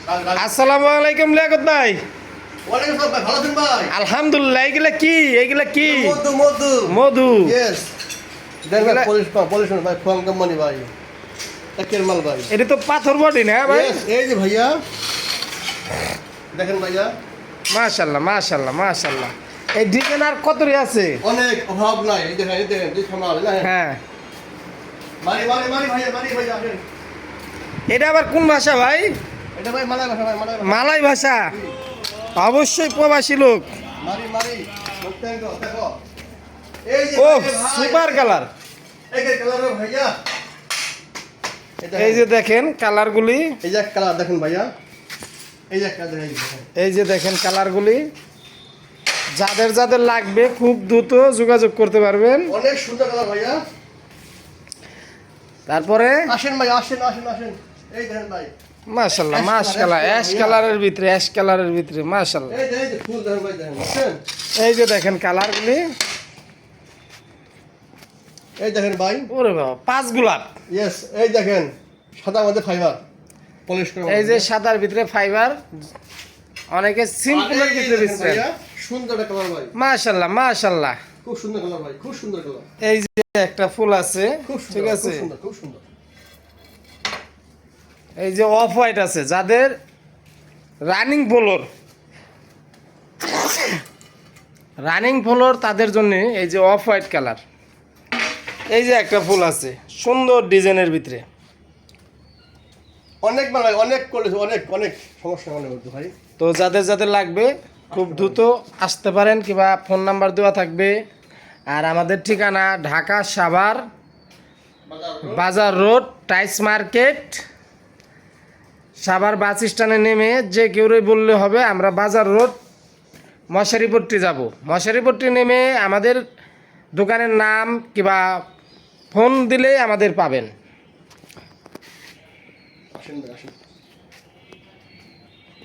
আসসালামু আলাইকুম লিয়াকত ভাই। ওয়ালাইকুম আসসালাম ভাই, ভালো আছেন ভাই? আলহামদুলিল্লাহ। এগুলা কি? মধু মধু মধু। ইয়েস। দেখেন ভাই, পলিশ ভাই, ফোন কোম্পানি ভাই, একের মাল ভাই। এটা তো পাথর বডি না ভাই? Yes, এই যে ভাইয়া দেখেন ভাইয়া, মাশাআল্লাহ মাশাআল্লাহ মাশাআল্লাহ। এই ডিজাইন আর কতরি আছে? অনেক অভাব নাই। এই দেখেন, এই দেখেন, দুই খামাল না? হ্যাঁ। মারি মারি মারি ভাইয়া, মারি ভাইয়া আসেন। এটা আবার কোন ভাষা ভাই? এটা ভাই মালাই ভাষা ভাই, মালাই ভাষা। মালাই ভাষা। অবশ্যই প্রবাসী লোক। মারি মারি দেখতেন তো, দেখো এই যে ও ভাই, সুপার কালার। এই যে কালার ভাইয়া, এই যে দেখেন কালারগুলি। এই যে কালার দেখেন ভাইয়া, এই যে কালার দেখেন। এই যে দেখেন কালারগুলি। যাদের যাদের লাগবে খুব দ্রুত যোগাযোগ করতে পারবেন। অনেক সুন্দর কালার ভাইয়া। তারপরে আসেন ভাই, আসেন আসেন আসেন, এই দেখেন ভাই, মাশাআল্লাহ মাশাআল্লাহ। অ্যাশ কালারের ভিতরে মাশাআল্লাহ। এই যে ফুল দেখেন ভাই, দেখেন বুঝছেন? এই যে দেখেন কালারগুলি। এই দেখেন ভাই, ওরে বাবা, 5 গোলাপ। ইয়েস, এই দেখেন সাদা মধ্যে ফাইবার পলিশ করা। এই যে সাদার ভিতরে ফাইবার, অনেকে সিম্পলের ভিতরে দিচ্ছে। সুন্দর কালার ভাই, মাশাআল্লাহ মাশাআল্লাহ। খুব সুন্দর কালার ভাই, খুব সুন্দর কালার। এই যে একটা ফুল আছে, খুব সুন্দর, ঠিক আছে। খুব সুন্দর, খুব সুন্দর। এই যে অফ হোয়াইট আছে, যাদের রানিং ফ্লোর তাদের জন্য এই যে অফ হোয়াইট কালার। এই যে একটা ফুল আছে সুন্দর ডিজাইনের ভিতরে। অনেক ভাই, অনেক কলেজ, অনেক অনেক সমস্যা মনে করতে ভাই। তো যাদের যাদের লাগবে খুব দ্রুত আসতে পারেন, কিংবা ফোন নাম্বার দেওয়া থাকবে। আর আমাদের ঠিকানা ঢাকা সাভার বাজার রোড, টাইস মার্কেট। সাভার বাস স্ট্যান্ডে নেমে যে কেউই বললে হবে আমরা বাজার রোড মশারিপট্টি যাব। মশারিপট্টি নেমে আমাদের দোকানের নাম কিংবা ফোন দিলেই আমাদের পাবেন। আসেন ভাই, আসেন।